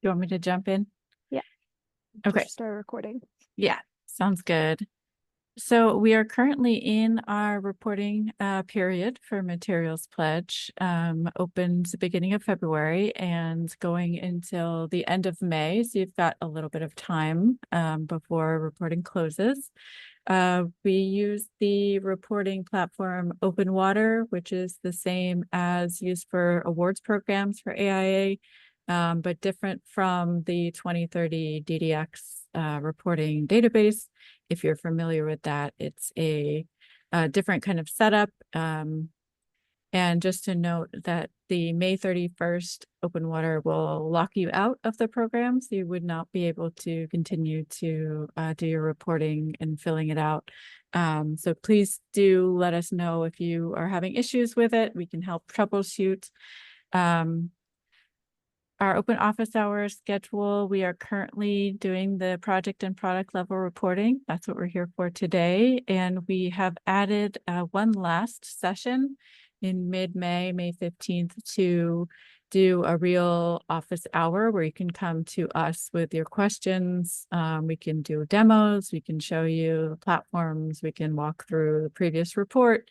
You want me to jump in? Yeah. Okay. Just start recording. Yeah, sounds good. So we are currently in our reporting period for materials pledge. Opens the beginning of February and going until the end of May. So you've got a little bit of time before reporting closes. We use the reporting platform OpenWater, which is the same as used for awards programs for AIA, but different from the 2030 DDX reporting database. If you're familiar with that, it's a different kind of setup. And just to note that the May 31st OpenWater will lock you out of the program, so you would not be able to continue to do your reporting and filling it out. So please do let us know if you are having issues with it. We can help troubleshoot. Our open office hours schedule, we are currently doing the project and product level reporting. That's what we're here for today. And we have added one last session in mid-May, May 15th, to do a real office hour where you can come to us with your questions. We can do demos, we can show you the platforms, we can walk through the previous report.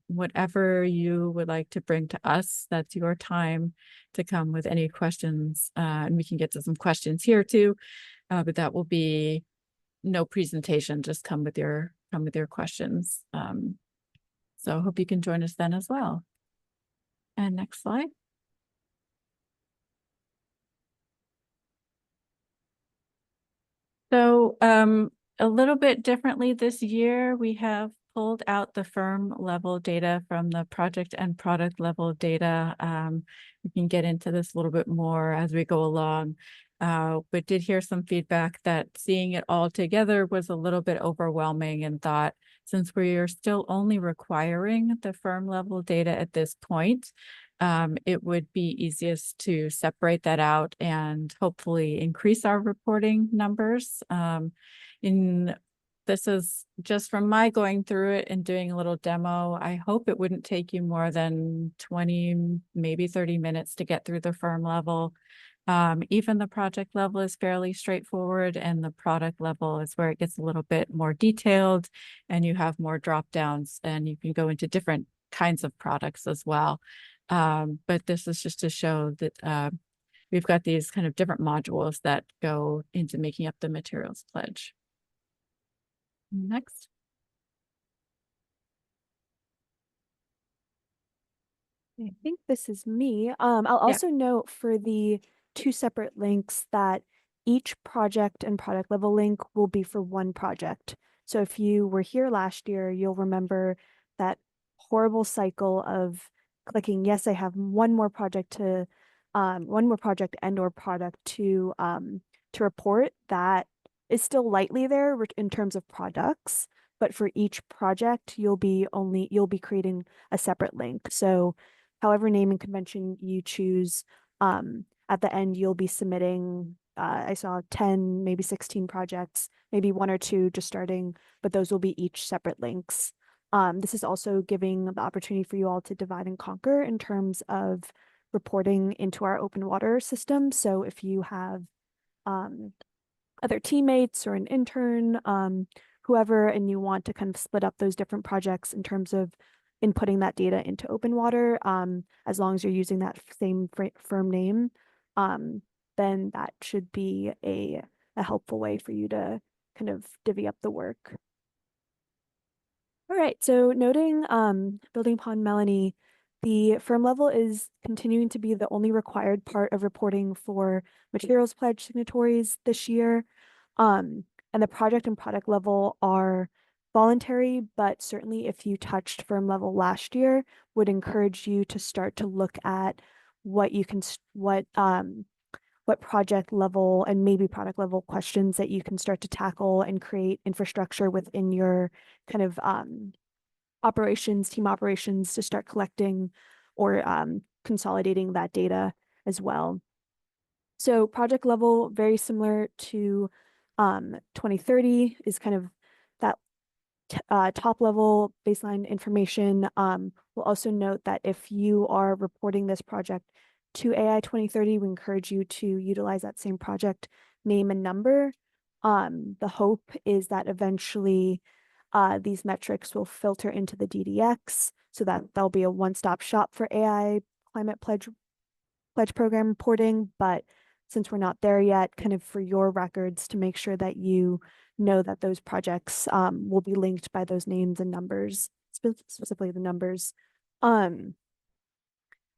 Whatever you would like to bring to us, that's your time to come with any questions, and we can get to some questions here too, but that will be no presentation, just come with your questions. So I hope you can join us then as well. And next slide. So a little bit differently this year, we have pulled out the firm level data from the project and product level data. We can get into this a little bit more as we go along, but did hear some feedback that seeing it all together was a little bit overwhelming, and thought since we are still only requiring the firm level data at this point, it would be easiest to separate that out and hopefully increase our reporting numbers. This is just from my going through it and doing a little demo. I hope it wouldn't take you more than 20, maybe 30 minutes to get through the firm level. Even the project level is fairly straightforward, and the product level is where it gets a little bit more detailed and you have more drop downs and you can go into different kinds of products as well. But this is just to show that we've got these kind of different modules that go into making up the materials pledge. Next. I think this is me. I'll also note for the two separate links that each project and product level link will be for one project. So if you were here last year, you'll remember that horrible cycle of clicking, yes, I have one more project and or product to report. That is still lightly there in terms of products, but for each project, you'll be creating a separate link. So however naming convention you choose, at the end, you'll be submitting, I saw 10, maybe 16 projects, maybe one or two just starting, but those will be each separate links. This is also giving the opportunity for you all to divide and conquer in terms of reporting into our OpenWater system. So if you have other teammates or an intern, whoever, and you want to kind of split up those different projects in terms of inputting that data into OpenWater, as long as you're using that same firm name, then that should be a helpful way for you to kind of divvy up the work. All right, so noting, building upon Melanie, the firm level is continuing to be the only required part of reporting for materials pledge signatories this year. And the project and product level are voluntary, but certainly if you touched firm level last year, would encourage you to start to look at what you can, what project level and maybe product level questions that you can start to tackle and create infrastructure within your kind of team operations to start collecting or consolidating that data as well. So project level, very similar to 2030, is kind of that top level baseline information. We'll also note that if you are reporting this project to AI 2030, we encourage you to utilize that same project name and number. The hope is that eventually these metrics will filter into the DDX so that there'll be a one-stop shop for AI climate pledge program reporting. But since we're not there yet, kind of for your records to make sure that you know that those projects will be linked by those names and numbers, specifically the numbers. And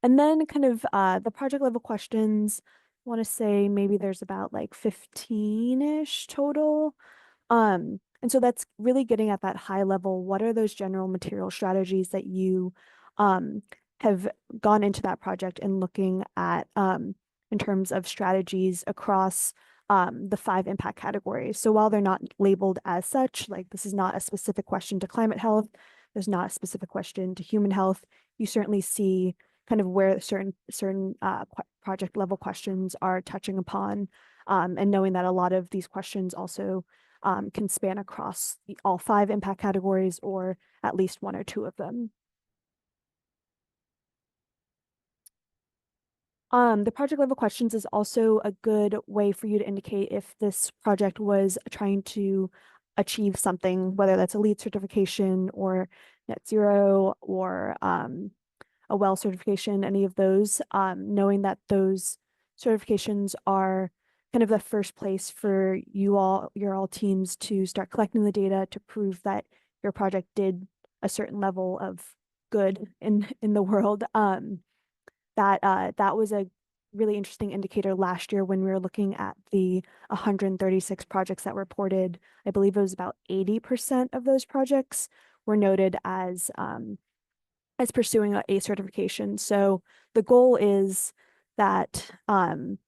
then kind of the project level questions, I want to say maybe there's about like 15-ish total. And so that's really getting at that high level. What are those general material strategies that you have gone into that project and looking at in terms of strategies across the 5 impact categories? So while they're not labeled as such, like this is not a specific question to climate health, there's not a specific question to human health, you certainly see kind of where certain project level questions are touching upon, and knowing that a lot of these questions also can span across all 5 impact categories or at least 1 or 2 of them. The project level questions is also a good way for you to indicate if this project was trying to achieve something, whether that's a LEED certification or net zero or a WELL certification, any of those, knowing that those certifications are kind of the first place for your all teams to start collecting the data to prove that your project did a certain level of good in the world. That was a really interesting indicator last year when we were looking at the 136 projects that were reported. I believe it was about 80% of those projects were noted as pursuing a certification. So the goal is that kind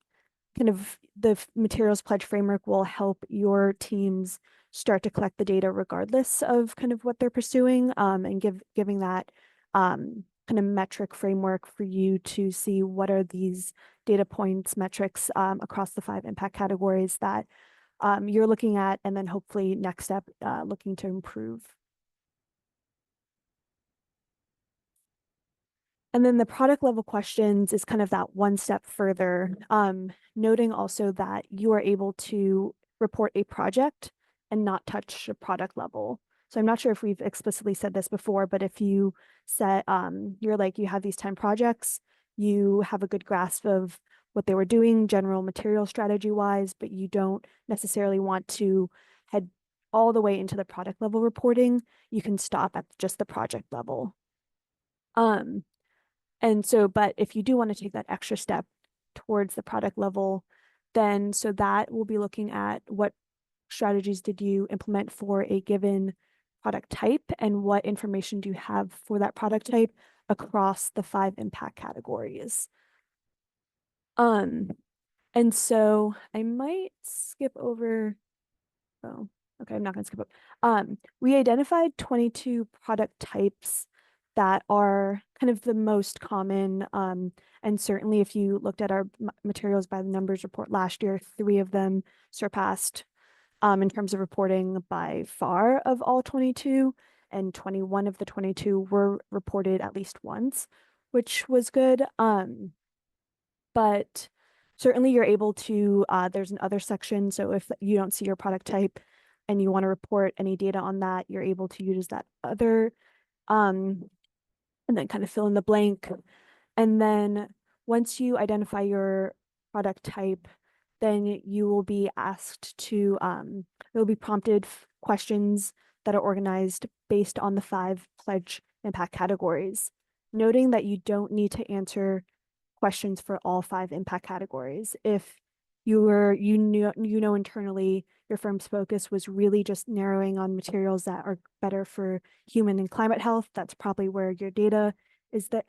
of the materials pledge framework will help your teams start to collect the data regardless of kind of what they're pursuing, and giving that kind of metric framework for you to see what are these data points, metrics across the 5 impact categories that you're looking at, and then hopefully next step looking to improve. And then the product level questions is kind of that one step further, noting also that you are able to report a project and not touch a product level. So I'm not sure if we've explicitly said this before, but if you set, you're like, you have these 10 projects, you have a good grasp of what they were doing, general material strategy wise, but you don't necessarily want to head all the way into the product level reporting, you can stop at just the project level. And so, but if you do want to take that extra step towards the product level, then so that we'll be looking at what strategies did you implement for a given product type and what information do you have for that product type across the 5 impact categories. And so I might skip over, oh, okay, I'm not gonna skip up. We identified 22 product types that are kind of the most common. And certainly if you looked at our materials by the numbers report last year, 3 of them surpassed in terms of reporting by far of all 22, and 21 of the 22 were reported at least once, which was good. But certainly you're able to, there's an other section. So if you don't see your product type and you want to report any data on that, you're able to use that other, and then kind of fill in the blank. And then once you identify your product type, then you will be asked to, you'll be prompted questions that are organized based on the 5 pledge impact categories, noting that you don't need to answer questions for all 5 impact categories. If you know internally your firm's focus was really just narrowing on materials that are better for human and climate health, that's probably where your data is there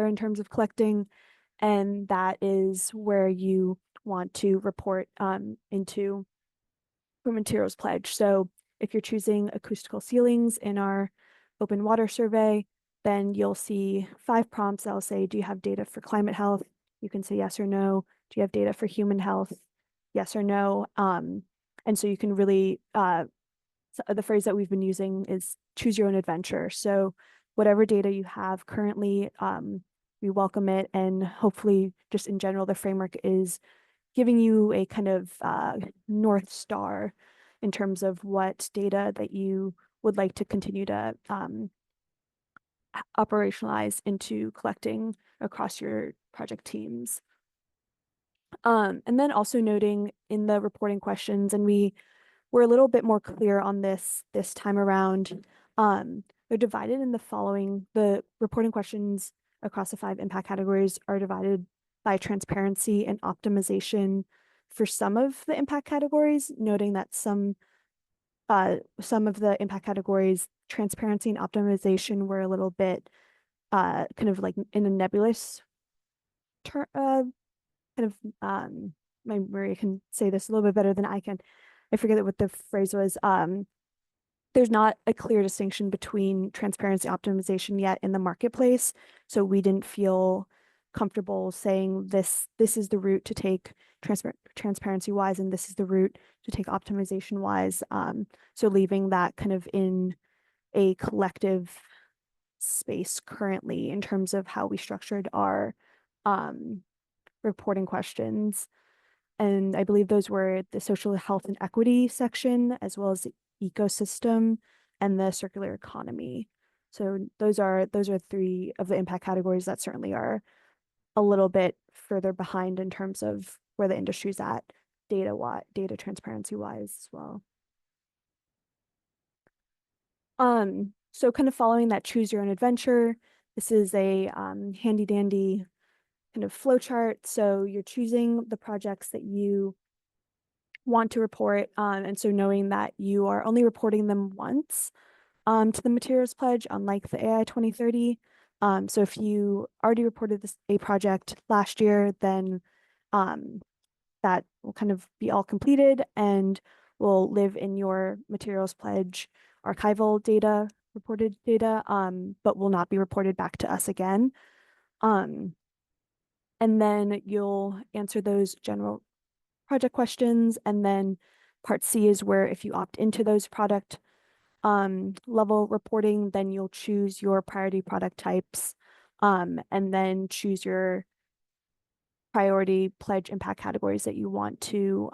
in terms of collecting, and that is where you want to report into for materials pledge. So if you're choosing acoustical ceilings in our open water survey, then you'll see 5 prompts that'll say, do you have data for climate health? You can say yes or no. Do you have data for human health? Yes or no. And so you can really, the phrase that we've been using is choose your own adventure. So whatever data you have currently, we welcome it, and hopefully just in general, the framework is giving you a kind of North Star in terms of what data that you would like to continue to operationalize into collecting across your project teams. And then also noting in the reporting questions, and we were a little bit more clear on this time around. They're divided in the following. The reporting questions across the 5 impact categories are divided by transparency and optimization for some of the impact categories, noting that some of the impact categories, transparency and optimization, were a little bit kind of like in a nebulous kind of my Maria can say this a little bit better than I can. I forget what the phrase was. There's not a clear distinction between transparency optimization yet in the marketplace. So we didn't feel comfortable saying this is the route to take transparency wise, and this is the route to take optimization wise. So leaving that kind of in a collective space currently in terms of how we structured our reporting questions. And I believe those were the social health and equity section, as well as the ecosystem and the circular economy. So those are 3 of the impact categories that certainly are a little bit further behind in terms of where the industry's at data transparency wise as well. So kind of following that choose your own adventure, this is a handy dandy kind of flow chart. So you're choosing the projects that you want to report. And so knowing that you are only reporting them once to the materials pledge, unlike the AI 2030. So if you already reported a project last year, then that will kind of be all completed and will live in your materials pledge archival data, reported data, but will not be reported back to us again. And then you'll answer those general project questions. And then part C is where if you opt into those product level reporting, then you'll choose your priority product types, and then choose your priority pledge impact categories that you want to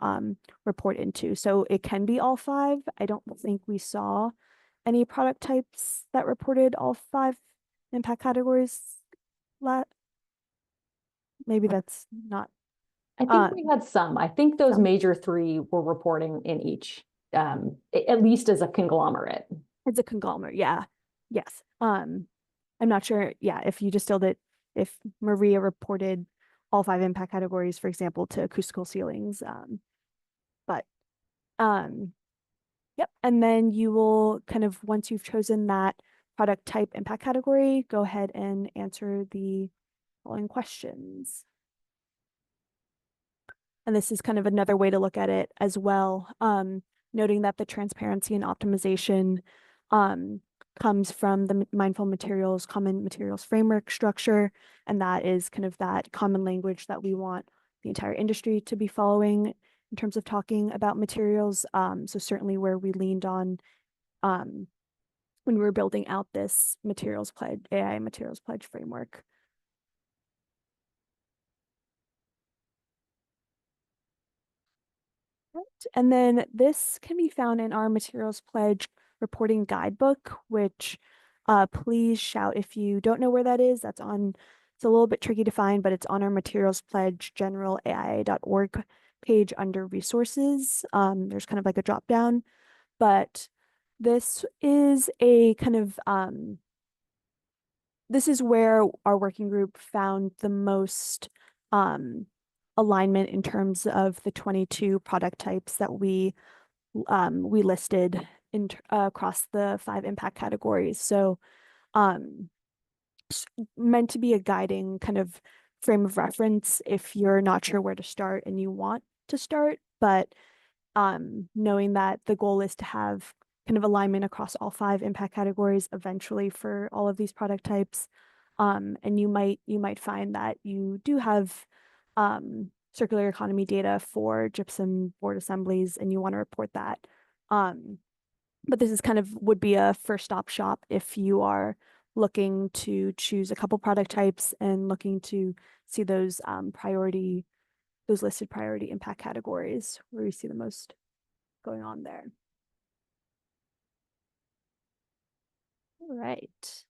report into. So it can be all 5. I don't think we saw any product types that reported all 5 impact categories. Maybe that's not. I think we had some. I think those major 3 were reporting in each, at least as a conglomerate. It's a conglomerate, yeah. Yes. I'm not sure, yeah, if you distilled it, if Maria reported all 5 impact categories, for example, to acoustical ceilings. But yep. And then you will kind of, once you've chosen that product type impact category, go ahead and answer the following questions. And this is kind of another way to look at it as well, noting that the transparency and optimization comes from the mindful materials, common materials framework structure. And that is kind of that common language that we want the entire industry to be following in terms of talking about materials. So certainly where we leaned on when we were building out this materials pledge, AI materials pledge framework. And then this can be found in our materials pledge reporting guidebook, which please shout if you don't know where that is. That's on, it's a little bit tricky to find, but it's on our materials pledge generalia.org page under resources. There's kind of like a drop down, but this is a kind of, this is where our working group found the most alignment in terms of the 22 product types that we listed in across the 5 impact categories. So meant to be a guiding kind of frame of reference if you're not sure where to start and you want to start, but knowing that the goal is to have kind of alignment across all 5 impact categories eventually for all of these product types. And you might find that you do have circular economy data for gypsum board assemblies and you want to report that. But this is kind of would be a first stop shop if you are looking to choose a couple product types and looking to see those those listed priority impact categories where we see the most going on there. All right.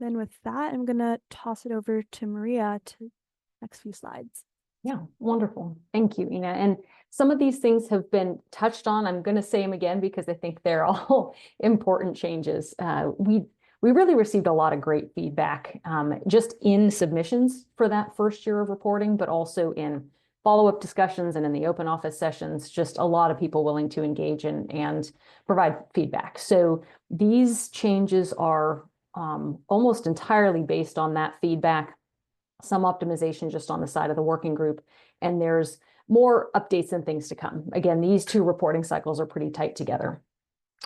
Then with that, I'm gonna toss it over to Maria to next few slides. Yeah, wonderful. Thank you, Ina. And some of these things have been touched on. I'm going to say them again because I think they're all important changes. We really received a lot of great feedback just in submissions for that first year of reporting, but also in follow-up discussions and in the open office sessions, just a lot of people willing to engage and provide feedback. So these changes are almost entirely based on that feedback, some optimization just on the side of the working group, and there's more updates and things to come. Again, these two reporting cycles are pretty tight together.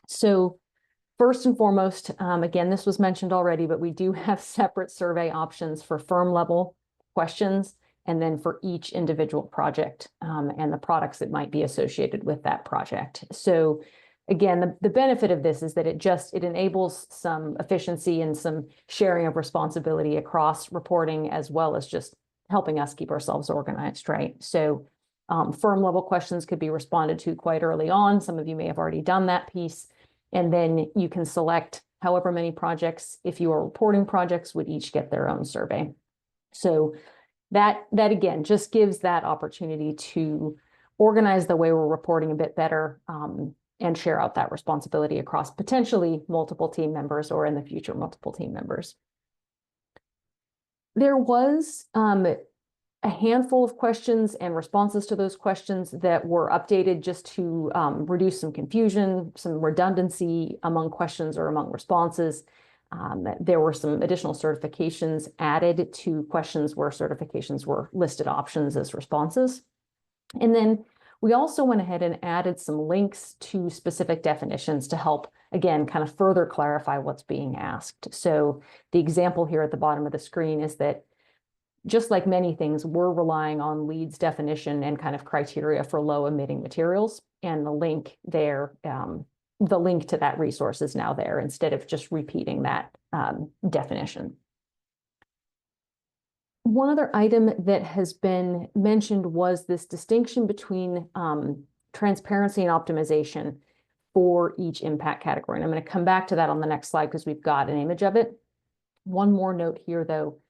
So first and foremost, again, this was mentioned already, but we do have separate survey options for firm level questions and then for each individual project and the products that might be associated with that project. So again, the benefit of this is that it enables some efficiency and some sharing of responsibility across reporting, as well as just helping us keep ourselves organized, right? So firm level questions could be responded to quite early on. Some of you may have already done that piece. And then you can select however many projects, if you are reporting projects, would each get their own survey. So that again, just gives that opportunity to organize the way we're reporting a bit better and share out that responsibility across potentially multiple team members or in the future, multiple team members. There was a handful of questions and responses to those questions that were updated just to reduce some confusion, some redundancy among questions or among responses. There were some additional certifications added to questions where certifications were listed options as responses. And then we also went ahead and added some links to specific definitions to help, again, kind of further clarify what's being asked. So the example here at the bottom of the screen is that just like many things, we're relying on LEED's definition and kind of criteria for low emitting materials. And the link there, the link to that resource is now there instead of just repeating that definition. One other item that has been mentioned was this distinction between transparency and optimization for each impact category. And I'm going to come back to that on the next slide because we've got an image of it. One more note here, though.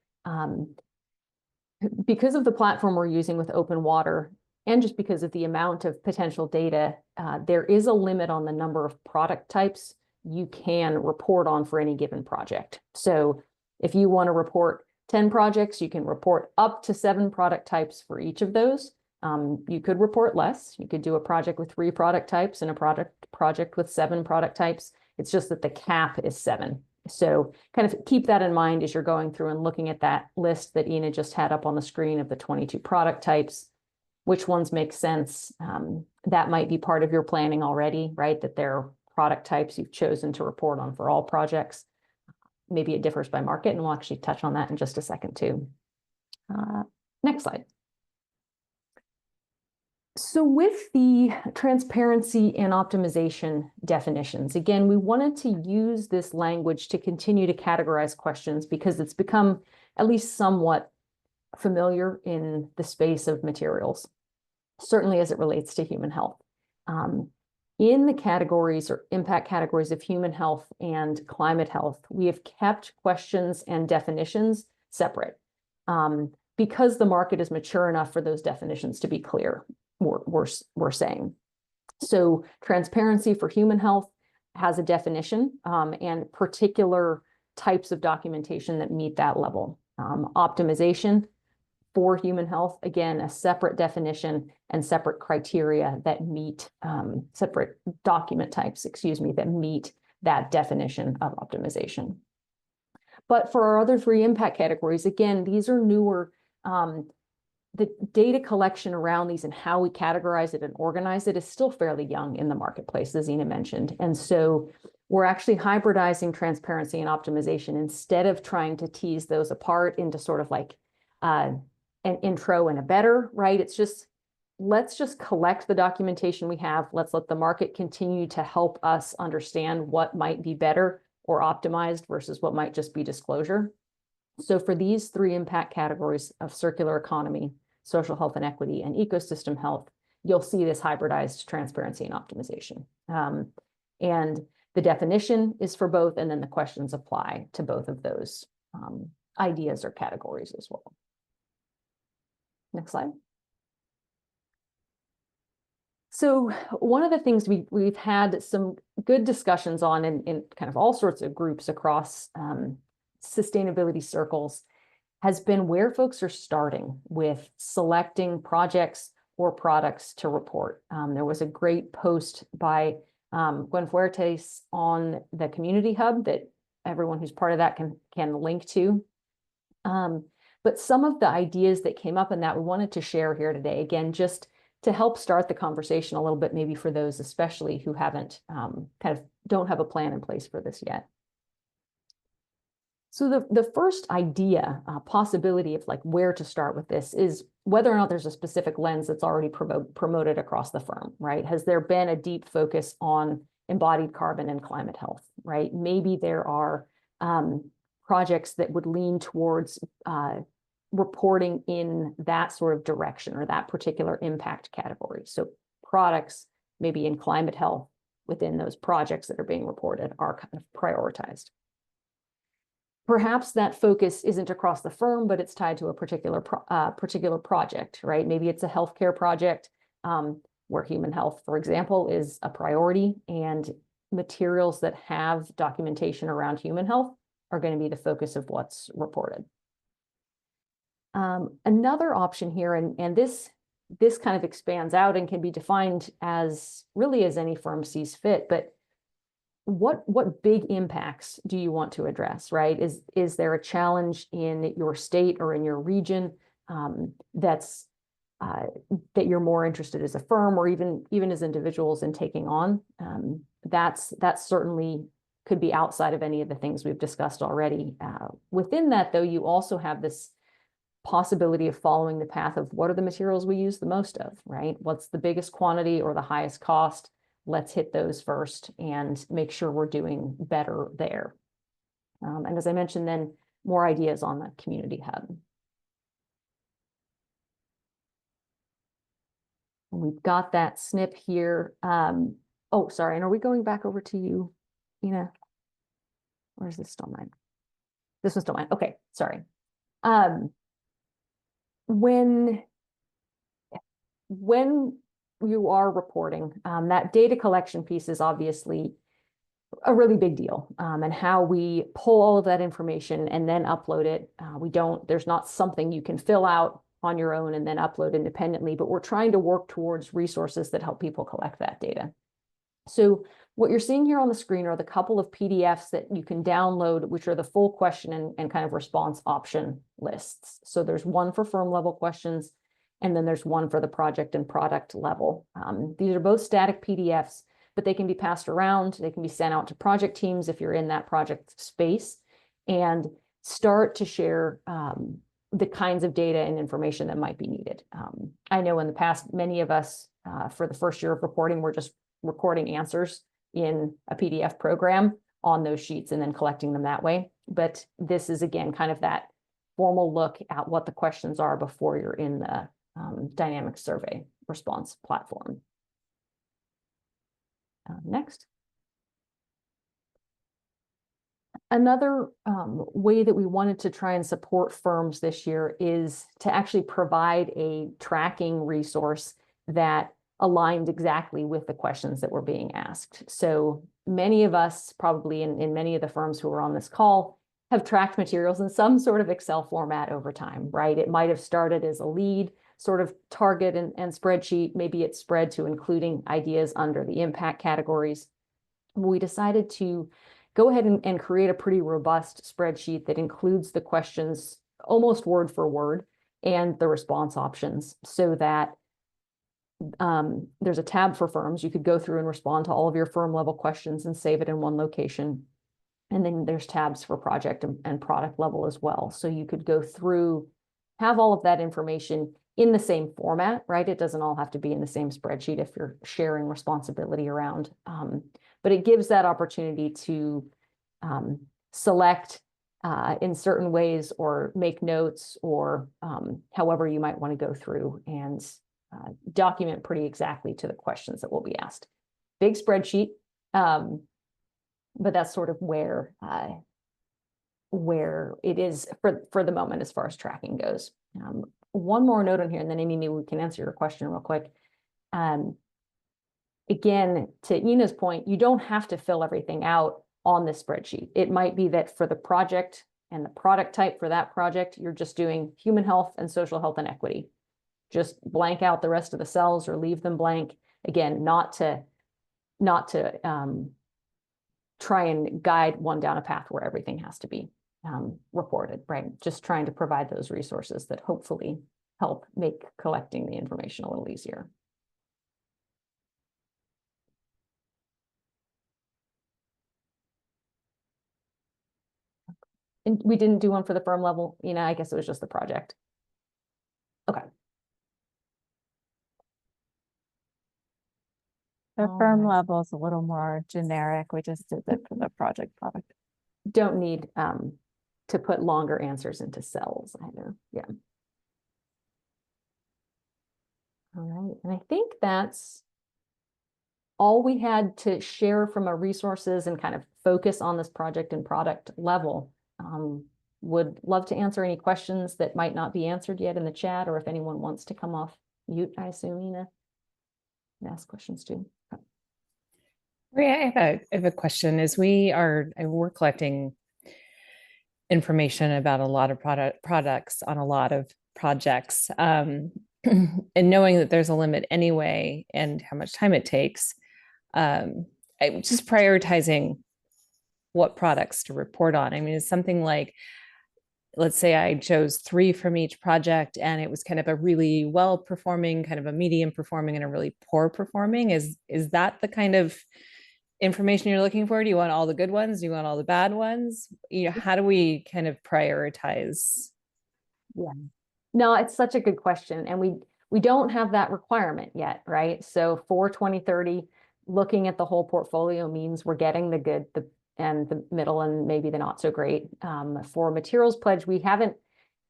Because of the platform we're using with open water, and just because of the amount of potential data, there is a limit on the number of product types you can report on for any given project. So if you want to report 10 projects, you can report up to 7 product types for each of those. You could report less. You could do a project with 3 product types and a project with 7 product types. It's just that the cap is 7. So kind of keep that in mind as you're going through and looking at that list that Ina just had up on the screen of the 22 product types. Which ones make sense? That might be part of your planning already, right? That there are product types you've chosen to report on for all projects. Maybe it differs by market, and we'll actually touch on that in just a second too. Next slide. So with the transparency and optimization definitions, again, we wanted to use this language to continue to categorize questions because it's become at least somewhat familiar in the space of materials, certainly as it relates to human health. In the categories or impact categories of human health and climate health, we have kept questions and definitions separate because the market is mature enough for those definitions to be clear. We're saying. So transparency for human health has a definition and particular types of documentation that meet that level. Optimization for human health, again, a separate definition and separate criteria that meet separate document types, that meet that definition of optimization. But for our other 3 impact categories, again, these are newer. The data collection around these and how we categorize it and organize it is still fairly young in the marketplace, as Ina mentioned. And so we're actually hybridizing transparency and optimization instead of trying to tease those apart into sort of like an intro and a better, right? It's just, let's just collect the documentation we have. Let's let the market continue to help us understand what might be better or optimized versus what might just be disclosure. So for these three impact categories of circular economy, social health and equity, and ecosystem health, you'll see this hybridized transparency and optimization. And the definition is for both, and then the questions apply to both of those ideas or categories as well. Next slide. So one of the things we've had some good discussions on in kind of all sorts of groups across sustainability circles has been where folks are starting with selecting projects or products to report. There was a great post by Gwen Fuertes on the Community Hub that everyone who's part of that can link to. But some of the ideas that came up in that we wanted to share here today, again, just to help start the conversation a little bit, maybe for those especially who haven't don't have a plan in place for this yet. So the first idea, possibility of like where to start with this is whether or not there's a specific lens that's already promoted across the firm, right? Has there been a deep focus on embodied carbon and climate health, right? Maybe there are projects that would lean towards reporting in that sort of direction or that particular impact category. So products maybe in climate health within those projects that are being reported are kind of prioritized. Perhaps that focus isn't across the firm, but it's tied to a particular project, right? Maybe it's a healthcare project where human health, for example, is a priority, and materials that have documentation around human health are going to be the focus of what's reported. Another option here, and this kind of expands out and can be defined as really as any firm sees fit, but what big impacts do you want to address, right? Is there a challenge in your state or in your region that you're more interested as a firm or even as individuals in taking on? That's certainly could be outside of any of the things we've discussed already. Within that, though, you also have this possibility of following the path of what are the materials we use the most of, right? What's the biggest quantity or the highest cost? Let's hit those first and make sure we're doing better there. And as I mentioned, then more ideas on the Community Hub. And we've got that snip here. Oh, sorry. And are we going back over to you, Ina? Or is this still mine? This one's still mine. Okay, sorry. When you are reporting, that data collection piece is obviously a really big deal, and how we pull all of that information and then upload it. There's not something you can fill out on your own and then upload independently, but we're trying to work towards resources that help people collect that data. So what you're seeing here on the screen are the couple of PDFs that you can download, which are the full question and kind of response option lists. So there's one for firm level questions, and then there's one for the project and product level. These are both static PDFs, but they can be passed around. They can be sent out to project teams if you're in that project space, and start to share the kinds of data and information that might be needed. I know in the past, many of us for the first year of reporting, were just recording answers in a PDF program on those sheets and then collecting them that way. But this is, again, kind of that formal look at what the questions are before you're in the dynamic survey response platform. Next. Another way that we wanted to try and support firms this year is to actually provide a tracking resource that aligned exactly with the questions that were being asked. So many of us, probably in many of the firms who are on this call, have tracked materials in some sort of Excel format over time, right? It might have started as a lead sort of target and spreadsheet. Maybe it's spread to including ideas under the impact categories. We decided to go ahead and create a pretty robust spreadsheet that includes the questions almost word for word and the response options, so that there's a tab for firms. You could go through and respond to all of your firm level questions and save it in one location. And then there's tabs for project and product level as well. So you could go through, have all of that information in the same format, right? It doesn't all have to be in the same spreadsheet if you're sharing responsibility around. But it gives that opportunity to select in certain ways or make notes or however you might want to go through and document pretty exactly to the questions that will be asked. Big spreadsheet, but that's sort of where it is for the moment as far as tracking goes. One more note on here, and then Amy, we can answer your question real quick. Again, to Ina's point, you don't have to fill everything out on this spreadsheet. It might be that for the project and the product type for that project, you're just doing human health and social health and equity. Just blank out the rest of the cells or leave them blank. Again, not to try and guide one down a path where everything has to be reported, right? Just trying to provide those resources that hopefully help make collecting the information a little easier. And we didn't do one for the firm level, I guess it was just the project. Okay. The firm level is a little more generic. We just did that for the project product. Don't need to put longer answers into cells either. Yeah. All right. And I think that's all we had to share from our resources and kind of focus on this project and product level. Would love to answer any questions that might not be answered yet in the chat, or if anyone wants to come off mute, I assume, Ina, and ask questions too. Maria, I have a question. We're collecting information about a lot of products on a lot of projects, and knowing that there's a limit anyway and how much time it takes, I'm just prioritizing what products to report on. I mean, it's something like, let's say I chose 3 from each project and it was kind of a really well performing, kind of a medium performing, and a really poor performing. Is that the kind of information you're looking for? Do you want all the good ones? Do you want all the bad ones? How do we kind of prioritize? Yeah, no, it's such a good question. And we don't have that requirement yet, right? So for 2030, looking at the whole portfolio means we're getting the good, and the middle, and maybe the not so great. For materials pledge, we haven't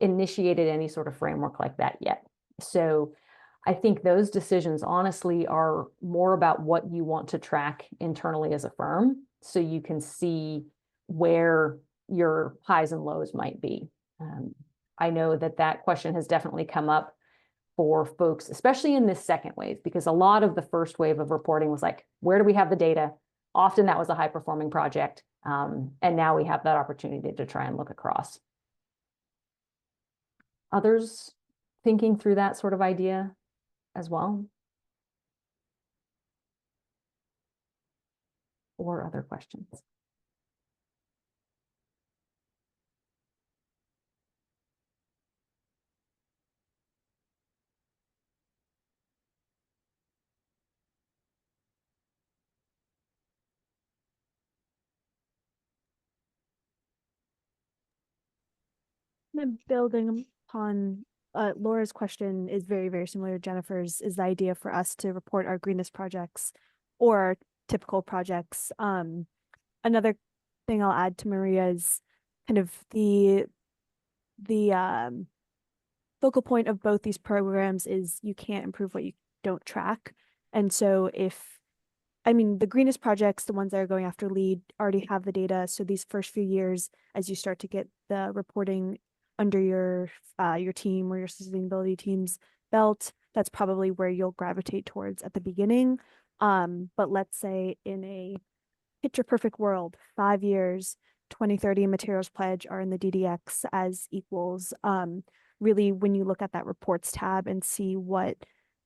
initiated any sort of framework like that yet. So I think those decisions honestly are more about what you want to track internally as a firm, so you can see where your highs and lows might be. I know that question has definitely come up for folks, especially in this second wave, because a lot of the first wave of reporting was like, where do we have the data? Often that was a high performing project. And now we have that opportunity to try and look across. Others thinking through that sort of idea as well? Or other questions? Building upon Laura's question is very, very similar to Jennifer's, is the idea for us to report our greenest projects or typical projects. Another thing I'll add to Maria's kind of the focal point of both these programs is you can't improve what you don't track. And so the greenest projects, the ones that are going after LEED, already have the data. So these first few years, as you start to get the reporting under your team or your sustainability team's belt, that's probably where you'll gravitate towards at the beginning. But let's say in a picture perfect world, 5 years, 2030 and materials pledge are in the DDX as equals. Really, when you look at that reports tab and see what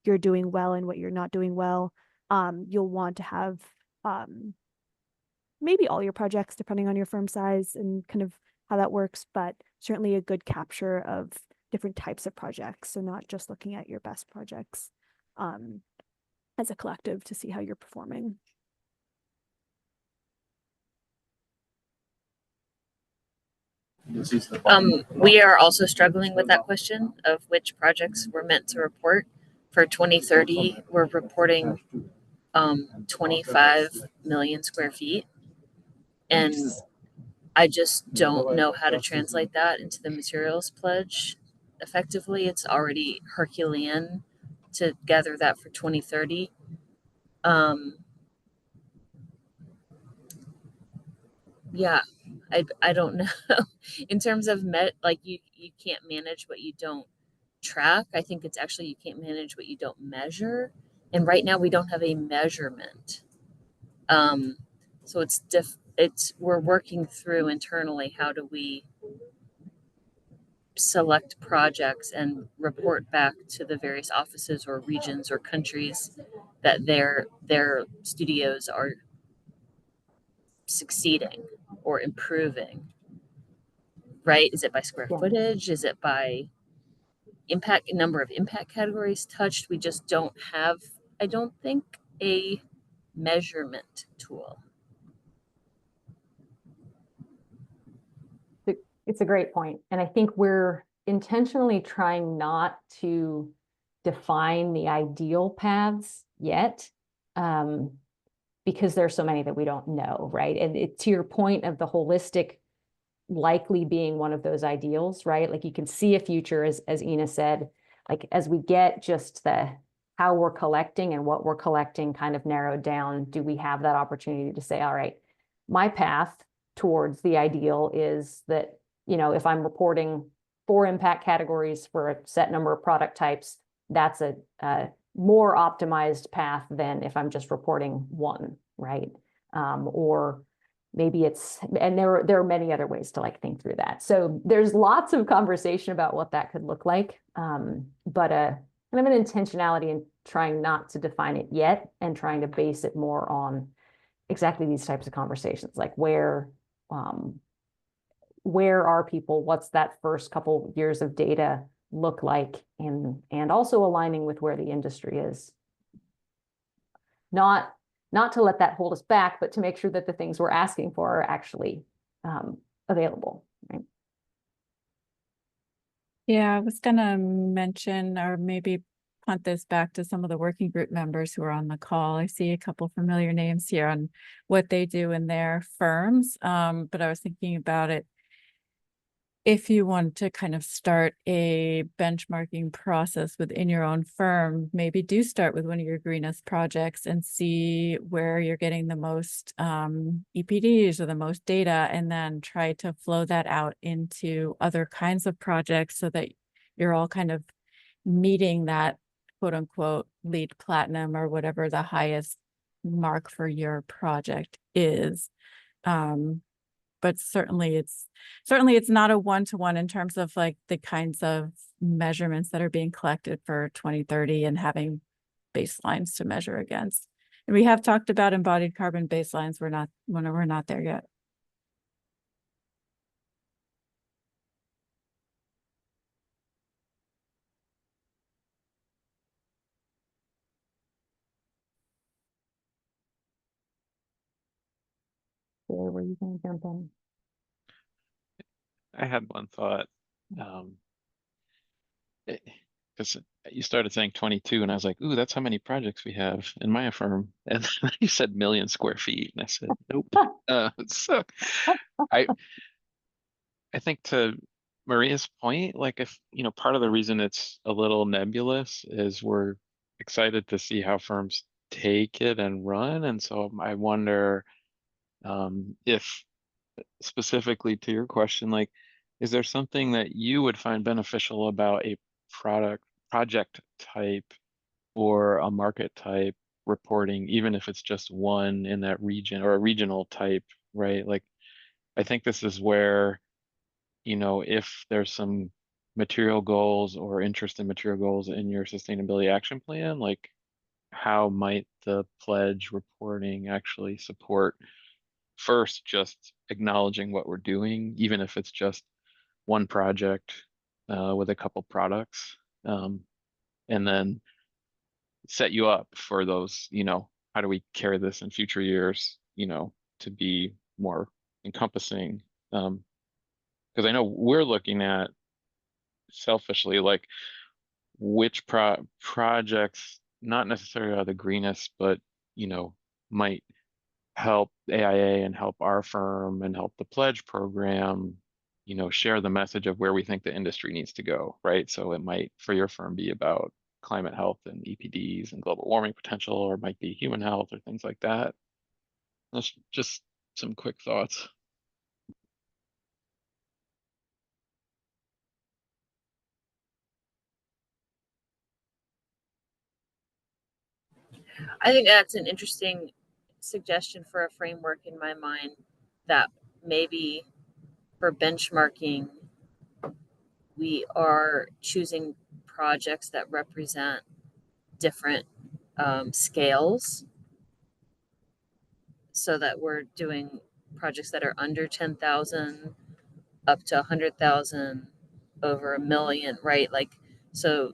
you're doing well and what you're not doing well, you'll want to have maybe all your projects, depending on your firm size and kind of how that works, but certainly a good capture of different types of projects. So not just looking at your best projects as a collective to see how you're performing. We are also struggling with that question of which projects we're meant to report. For 2030, we're reporting 25 million square feet. And I just don't know how to translate that into the materials pledge effectively. It's already Herculean to gather that for 2030. Yeah, I don't know. In terms of like you can't manage what you don't track. I think it's actually you can't manage what you don't measure. And right now we don't have a measurement. Um, so it's we're working through internally how do we select projects and report back to the various offices or regions or countries that their studios are succeeding or improving, right? Is it by square Yeah. footage? Is it by number of impact categories touched? We just don't have, I don't think, a measurement tool. It's a great point. And I think we're intentionally trying not to define the ideal paths yet, because there's so many that we don't know, right? And to your point of the holistic likely being one of those ideals, right? Like you can see a future, as Ina said, like as we get just the how we're collecting and what we're collecting kind of narrowed down, do we have that opportunity to say, all right, my path towards the ideal is that, you know, if I'm reporting 4 impact categories for a set number of product types, that's a more optimized path than if I'm just reporting 1, right? Or maybe it's, and there are many other ways to like think through that. So there's lots of conversation about what that could look like, but kind of an intentionality in trying not to define it yet and trying to base it more on exactly these types of conversations, like where are people, what's that first couple years of data look like, and also aligning with where the industry is. Not to let that hold us back, but to make sure that the things we're asking for are actually available, right? Yeah, I was gonna mention or maybe punt this back to some of the working group members who are on the call. I see a couple familiar names here on what they do in their firms. But I was thinking about it. If you want to kind of start a benchmarking process within your own firm, maybe do start with one of your greenest projects and see where you're getting the most EPDs or the most data, and then try to flow that out into other kinds of projects so that you're all kind of meeting that quote unquote LEED platinum or whatever the highest mark for your project is. But certainly it's not a one-to-one in terms of like the kinds of measurements that are being collected for 2030 and having baselines to measure against. And we have talked about embodied carbon baselines. We're not there yet. Where were you going to jump in? I had one thought. Because you started saying 22, and I was like, ooh, that's how many projects we have in my firm. And then you said million square feet, and I said, nope. So I think to Maria's point, like if, you know, part of the reason it's a little nebulous is we're excited to see how firms take it and run. And so I wonder if specifically to your question, like, is there something that you would find beneficial about a project type or a market type reporting, even if it's just one in that region or a regional type, right? Like, I think this is where, you know, if there's some material goals or interest in material goals in your sustainability action plan, like how might the pledge reporting actually support first just acknowledging what we're doing, even if it's just one project with a couple products, and then set you up for those, you know, how do we carry this in future years, you know, to be more encompassing. Because I know we're looking at selfishly, like which projects, not necessarily are the greenest, but, you know, might help AIA and help our firm and help the pledge program, share the message of where we think the industry needs to go, right? So it might, for your firm, be about climate health and EPDs and global warming potential, or it might be human health or things like that. That's just some quick thoughts. I think that's an interesting suggestion for a framework in my mind, that maybe for benchmarking, we are choosing projects that represent different scales, so that we're doing projects that are under 10,000 up to 100,000, over 1 million, right? Like, so,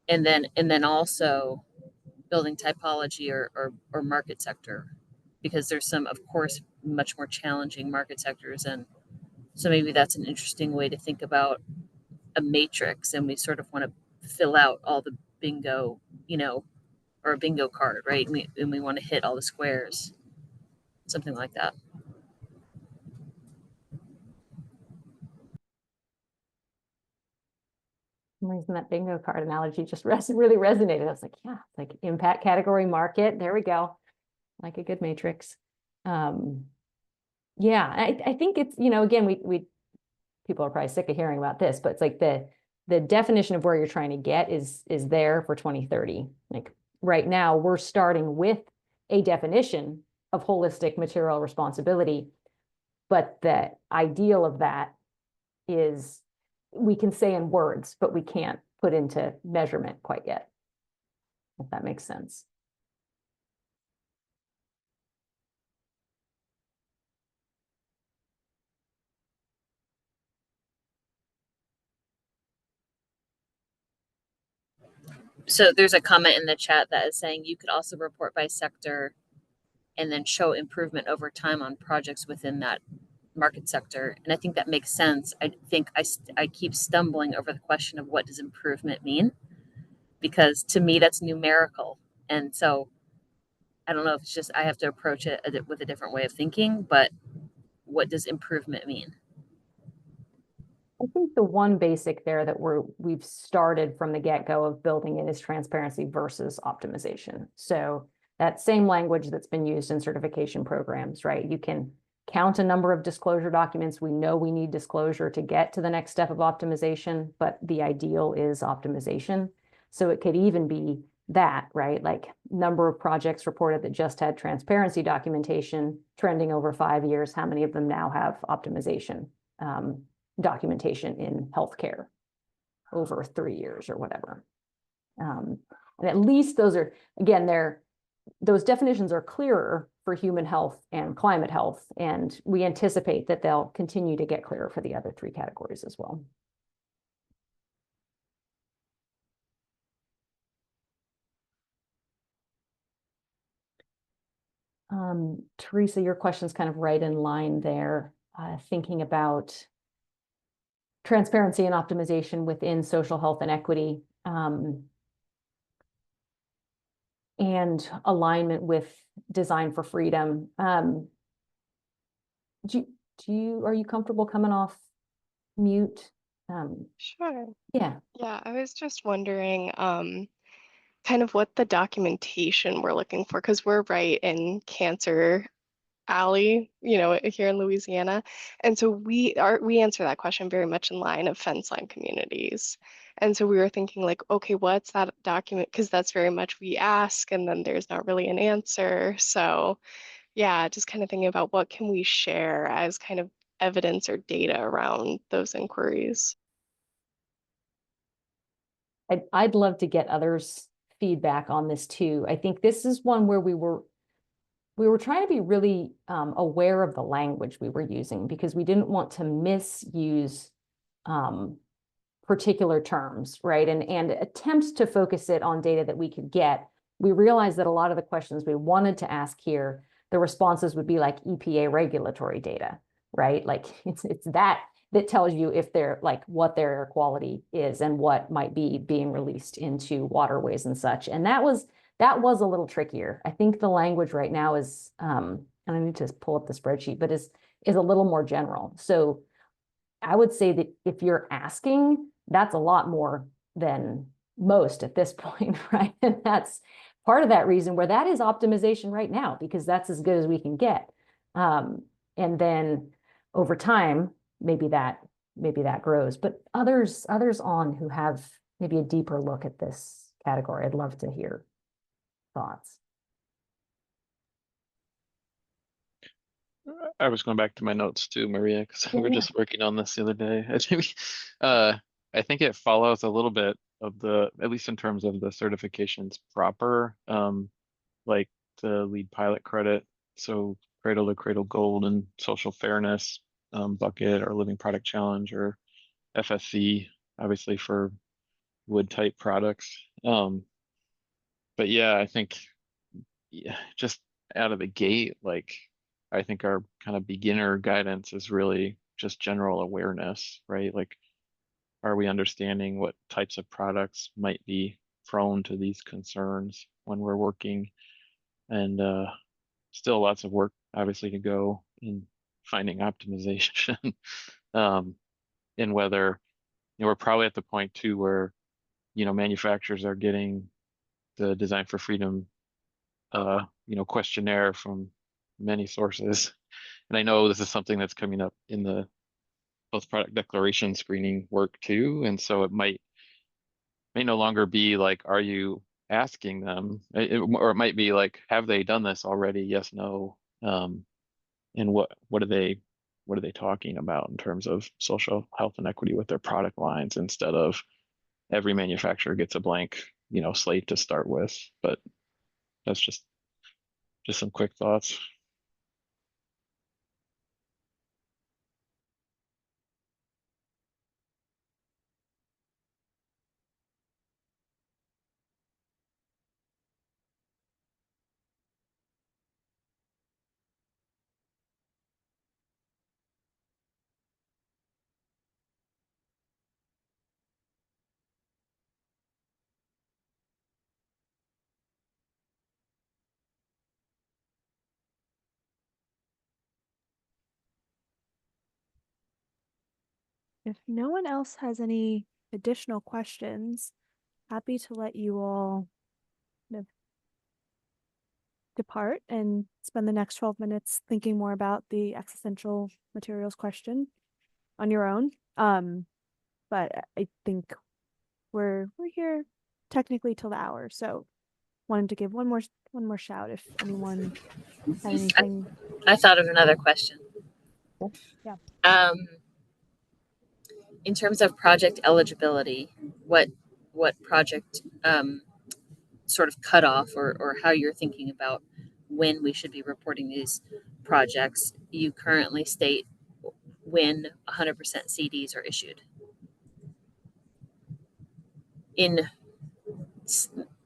and then also building typology or market sector, because there's some, of course, much more challenging market sectors. And so maybe that's an interesting way to think about a matrix, and we sort of want to fill out all the bingo, or a bingo card, right? And we want to hit all the squares, something like that. For some reason that bingo card analogy just really resonated. I was like, yeah, like impact category market. There we go. Like a good matrix. Yeah, I think it's, again, we people are probably sick of hearing about this, but it's like the definition of where you're trying to get is there for 2030. Like right now, we're starting with a definition of holistic material responsibility, but the ideal of that is we can say in words, but we can't put into measurement quite yet, if that makes sense. So there's a comment in the chat that is saying you could also report by sector and then show improvement over time on projects within that market sector. And I think that makes sense. I think I keep stumbling over the question of what does improvement mean, because to me that's numerical. And so I don't know if it's just I have to approach it with a different way of thinking, but what does improvement mean? I think the one basic there that we've started from the get-go of building in is transparency versus optimization. So that same language that's been used in certification programs, right? You can count a number of disclosure documents. We know we need disclosure to get to the next step of optimization, but the ideal is optimization. So it could even be that, right? Like number of projects reported that just had transparency documentation trending over 5 years. How many of them now have optimization documentation in healthcare over 3 years or whatever? And at least those are, again, those definitions are clearer for human health and climate health, and we anticipate that they'll continue to get clearer for the other 3 categories as well. Teresa, your question's kind of right in line there, thinking about transparency and optimization within social health and equity, and alignment with design for freedom. Are you comfortable coming off mute? Sure. Yeah. Yeah, I was just wondering kind of what the documentation we're looking for, because we're right in Cancer Alley, here in Louisiana. And so we answer that question very much in line of fence line communities. And so we were thinking like, okay, what's that document? Because that's very much we ask and then there's not really an answer. So yeah, just kind of thinking about what can we share as kind of evidence or data around those inquiries. I'd love to get others' feedback on this too. I think this is one where we were trying to be really aware of the language we were using, because we didn't want to misuse particular terms, right? And attempts to focus it on data that we could get. We realized that a lot of the questions we wanted to ask here, the responses would be like EPA regulatory data, right? Like it's that tells you if they're like what their air quality is and what might be being released into waterways and such. And that was that was a little trickier. I think the language right now is, and I need to pull up the spreadsheet, but is a little more general. So I would say that if you're asking, that's a lot more than most at this point, right? And that's part of that reason where that is optimization right now, because that's as good as we can get. And then over time, maybe that grows. But others on who have maybe a deeper look at this category, I'd love to hear thoughts. I was going back to my notes too, Maria, because we were Yeah. just working on this the other day. I think it follows a little bit of the, at least in terms of the certifications proper, like the lead pilot credit. So cradle to cradle gold and social fairness, bucket or living product challenge or FSC, obviously for wood type products. But yeah, I think just out of the gate, like I think our kind of beginner guidance is really just general awareness, right? Like, are we understanding what types of products might be prone to these concerns when we're working? And still lots of work, obviously, to go in finding optimization. And whether, we're probably at the point too where, manufacturers are getting the Design for Freedom questionnaire from many sources. And I know this is something that's coming up in the post product declaration screening work too. And so it may no longer be like, are you asking them? Or it might be like, have they done this already? Yes, no. And what are they talking about in terms of social health and equity with their product lines, instead of every manufacturer gets a blank, slate to start with. But that's just some quick thoughts. If no one else has any additional questions, happy to let you all kind of depart and spend the next 12 minutes thinking more about the existential materials question on your own. But I think we're here technically till the hour, so wanted to give one more shout if anyone had anything. I thought of another question. Yeah. In terms of project eligibility, what project sort of cutoff or how you're thinking about when we should be reporting these projects? You currently state when 100% CDs are issued. In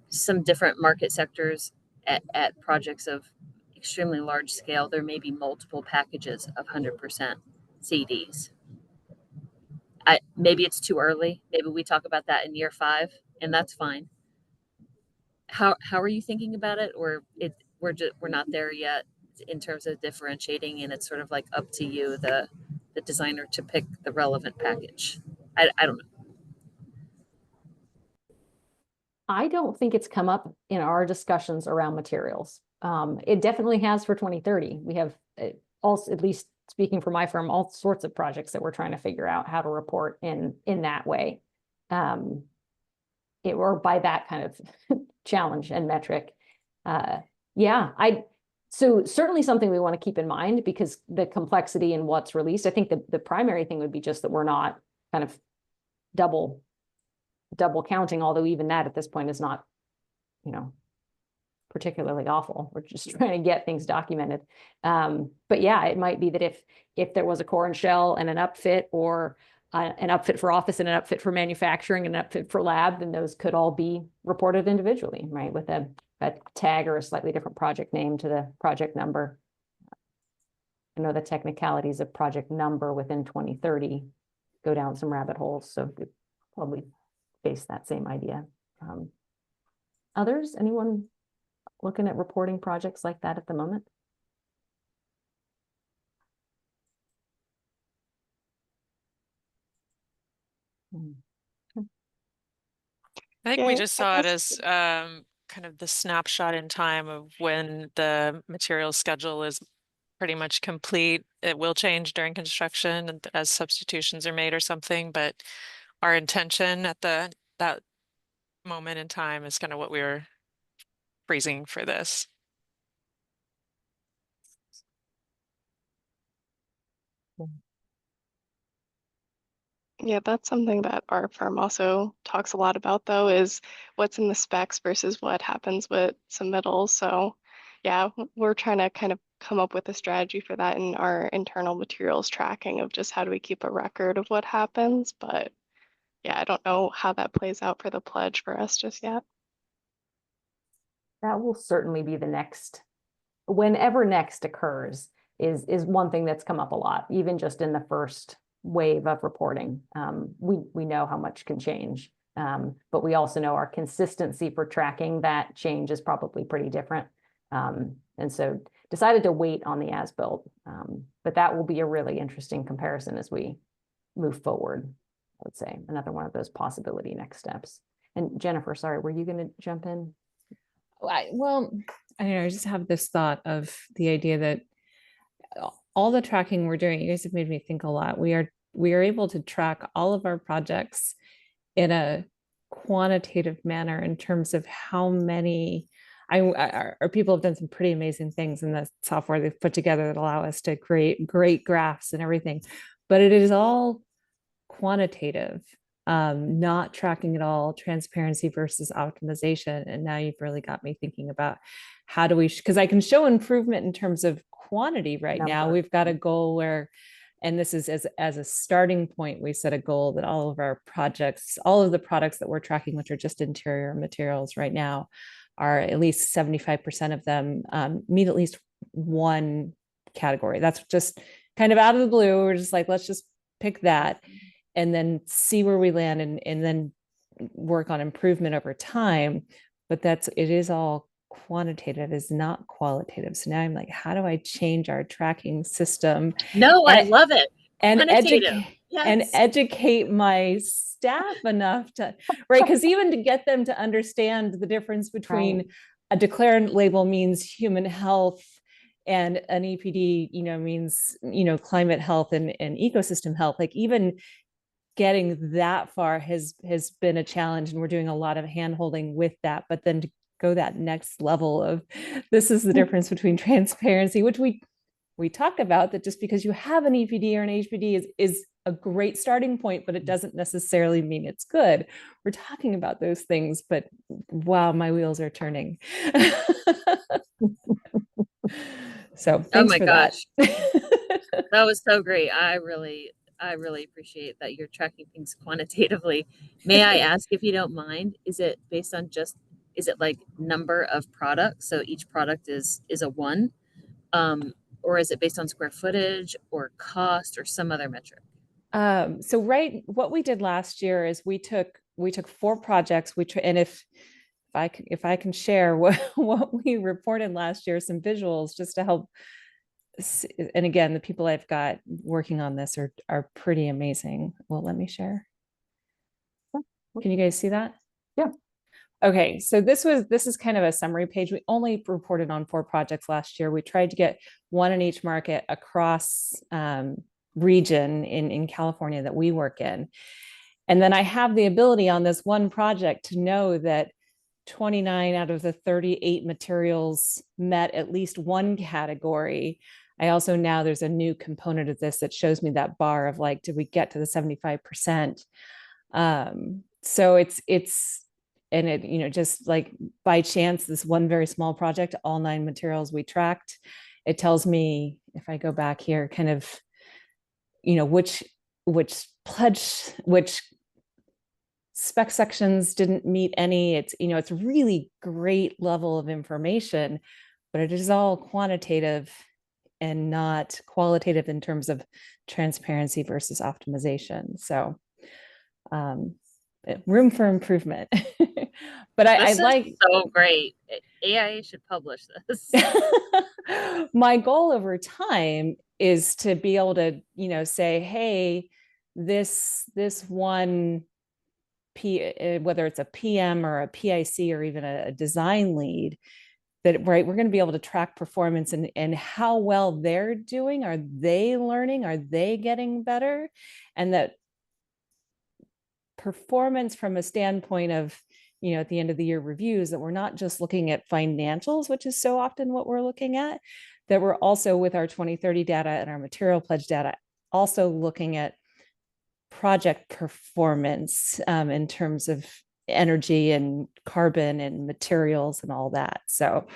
some different market sectors at projects of extremely large scale, there may be multiple packages of 100% CDs. Maybe it's too early. Maybe we talk about that in year 5, and that's fine. How are you thinking about it, or we're not there yet in terms of differentiating, and it's sort of like up to you, the designer, to pick the relevant package? I don't know. I don't think it's come up in our discussions around materials. It definitely has for 2030. We have also, at least speaking for my firm, all sorts of projects that we're trying to figure out how to report in that way. Or by that kind of challenge and metric. So certainly something we want to keep in mind, because the complexity in what's released. I think the primary thing would be just that we're not kind of double counting, although even that at this point is not, particularly awful. We're just trying to get things documented. But yeah, it might be that if there was a core and shell and an upfit, or an upfit for office and an upfit for manufacturing and an upfit for lab, then those could all be reported individually, right? With a tag or a slightly different project name to the project number. I know the technicalities of project number within 2030 go down some rabbit holes, so probably face that same idea. Others, anyone looking at reporting projects like that at the moment? I think Yeah, we I just saw it guess- as kind of the snapshot in time of when the material schedule is pretty much complete. It will change during construction and as substitutions are made or something, but our intention at that moment in time is kind of what we were freezing for this. Yeah, that's something that our firm also talks a lot about, though, is what's in the specs versus what happens with submittals. So, yeah, we're trying to kind of come up with a strategy for that in our internal materials tracking of just how do we keep a record of what happens. But yeah, I don't know how that plays out for the pledge for us just yet. That will certainly be the next, whenever next occurs, is one thing that's come up a lot, even just in the first wave of reporting. We know how much can change, but we also know our consistency for tracking that change is probably pretty different. And so decided to wait on the as-built, but that will be a really interesting comparison as we move forward, I would say. Another one of those possibility next steps. And Jennifer, sorry, were you going to jump in? Well, I don't know, I just have this thought of the idea that all the tracking we're doing, you guys have made me think a lot. We are able to track all of our projects in a quantitative manner in terms of how many our people have done some pretty amazing things in the software they've put together that allow us to create great graphs and everything, but it is all quantitative, not tracking at all transparency versus optimization. And now you've really got me thinking about how do we, because I can show improvement in terms of quantity right now. We've got a goal where, and this is as a starting point, we set a goal that all of our projects, all of the products that we're tracking, which are just interior materials right now, are at least 75% of them meet at least one category. That's just kind of out of the blue. We're just like, let's just pick that and then see where we land and then work on improvement over time. But it is all quantitative, is not qualitative. So now I'm like, how do I change our tracking system? No, I love it. And Quantitative. educate my staff enough to, right? Because even to get them to understand the difference between a declarant label means human health and an EPD, means, climate health and ecosystem health. Like even getting that far has been a challenge, and we're doing a lot of hand-holding with that. But then to go that next level of this is the difference between transparency, which we talk about, that just because you have an EPD or an HPD is a great starting point, but it doesn't necessarily mean it's good. We're talking about those things, but wow, my wheels are turning. So thanks for that. That was so great. I really appreciate that you're tracking things quantitatively. May I ask, if you don't mind, is it based on is it like number of products? So each product is a one, or is it based on square footage or cost or some other metric? So what we did last year is we took 4 projects, and if I can share what we reported last year, some visuals just to help. And again, the people I've got working on this are pretty amazing. Well, let me share. Can you guys see that? Yeah. Okay, so this is kind of a summary page. We only reported on 4 projects last year. We tried to get one in each market across region in California that we work in. And then I have the ability on this one project to know that 29 out of the 38 materials met at least one category. I also now there's a new component of this that shows me that bar of like, did we get to the 75%? So it's and it, just like by chance, this one very small project, all 9 materials we tracked, it tells me, if I go back here, kind of, which spec sections didn't meet any. It's really great level of information, but it is all quantitative and not qualitative in terms of transparency versus optimization. So room for improvement. But This I'd is like so great. AIA should publish this. my goal over time is to be able to, say, hey, this one whether it's a PM or a PIC or even a design lead, that right, we're going to be able to track performance and how well they're doing. Are they learning? Are they getting better? And that performance from a standpoint of, at the end of the year reviews, that we're not just looking at financials, which is so often what we're looking at, that we're also with our 2030 data and our material pledge data, also looking at project performance in terms of energy and carbon and materials and all that. So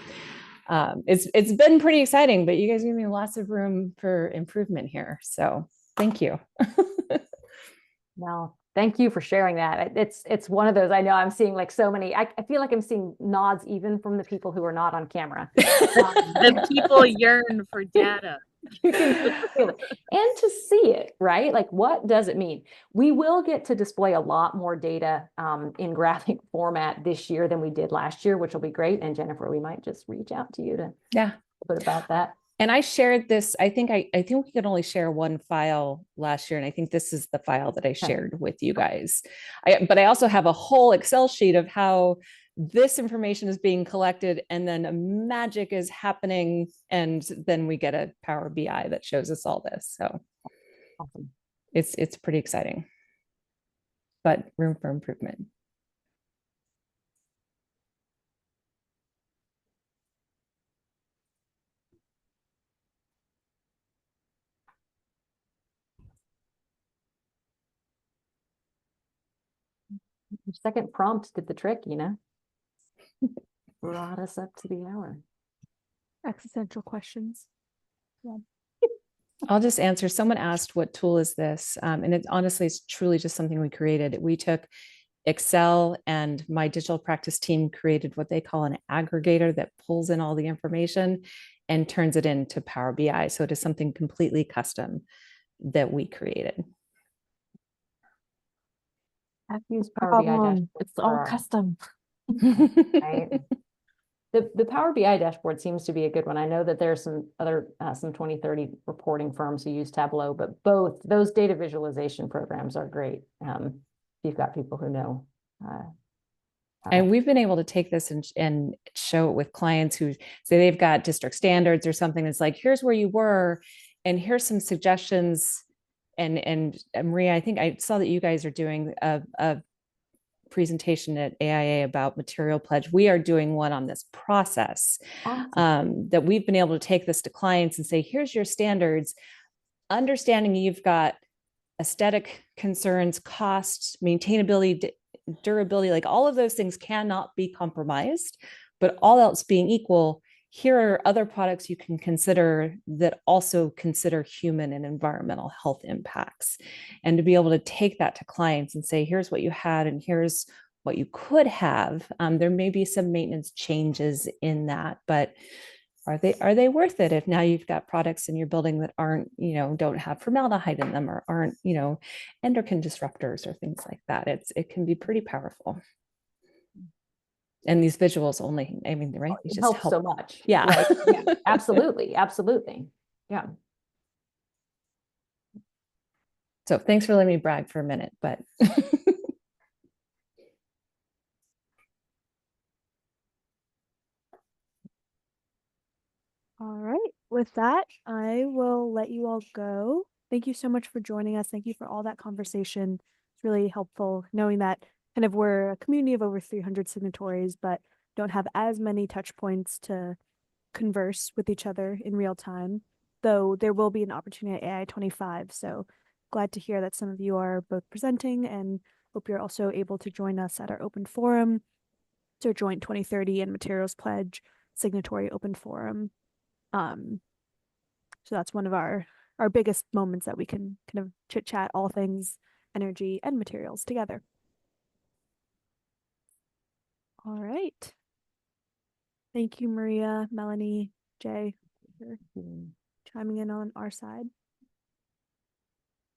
it's been pretty exciting, but you guys give me lots of room for improvement here. So thank you. Well, thank you for sharing that. It's one of those, I know I'm seeing like so many, I feel like I'm seeing nods even from the people who are not on camera. The people yearn for data. You can just feel it. And to see it, right? Like, what does it mean? We will get to display a lot more data in graphic format this year than we did last year, which will be great. And Jennifer, we might just reach out to you to put about that. And I shared this, I think we could only share one file last year. And I think this is the file that I shared with you guys. But I also have a whole Excel sheet of how this information is being collected and then magic is happening. And then we get a Power BI that shows us all this. So awesome. It's pretty exciting, but room for improvement. Your second prompt did the trick, brought us up to the hour. Existential questions. Yeah. I'll just answer. Someone asked, what tool is this? And it honestly is truly just something we created. We took Excel and my digital practice team created what they call an aggregator that pulls in all the information and turns it into Power BI. So it is something completely custom that we created. I've used Power BI dashboard. It's all custom. Right? The Power BI dashboard seems to be a good one. I know that there's some other some 2030 reporting firms who use Tableau, but both those data visualization programs are great. You've got people who know. And we've been able to take this and show it with clients who say they've got district standards or something. It's like, here's where you were, and here's some suggestions. And Maria, I think I saw that you guys are doing a presentation at AIA about material pledge. We are doing one on this process. Awesome. That we've been able to take this to clients and say, here's your standards, understanding you've got aesthetic concerns, costs, maintainability, durability, like all of those things cannot be compromised, but all else being equal, here are other products you can consider that also consider human and environmental health impacts. And to be able to take that to clients and say, here's what you had and here's what you could have. There may be some maintenance changes in that, but are they worth it if now you've got products in your building that aren't, don't have formaldehyde in them or aren't, endocrine disruptors or things like that. It can be pretty powerful. And these visuals only, right? It helps help so much. Yeah. Right? Yeah. Absolutely. Absolutely. Yeah. So thanks for letting me brag for a minute, but. All right. With that, I will let you all go. Thank you so much for joining us. Thank you for all that conversation. It's really helpful knowing that kind of we're a community of over 300 signatories, but don't have as many touch points to converse with each other in real time, though there will be an opportunity at AI25. So glad to hear that some of you are both presenting and hope you're also able to join us at our open forum. It's our joint 2030 and materials pledge signatory open forum. So that's one of our biggest moments that we can kind of chit chat all things energy and materials together. All right. Thank you, Maria, Melanie, Jay, for chiming in on our side.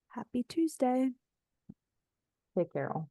Happy Tuesday. Take care all.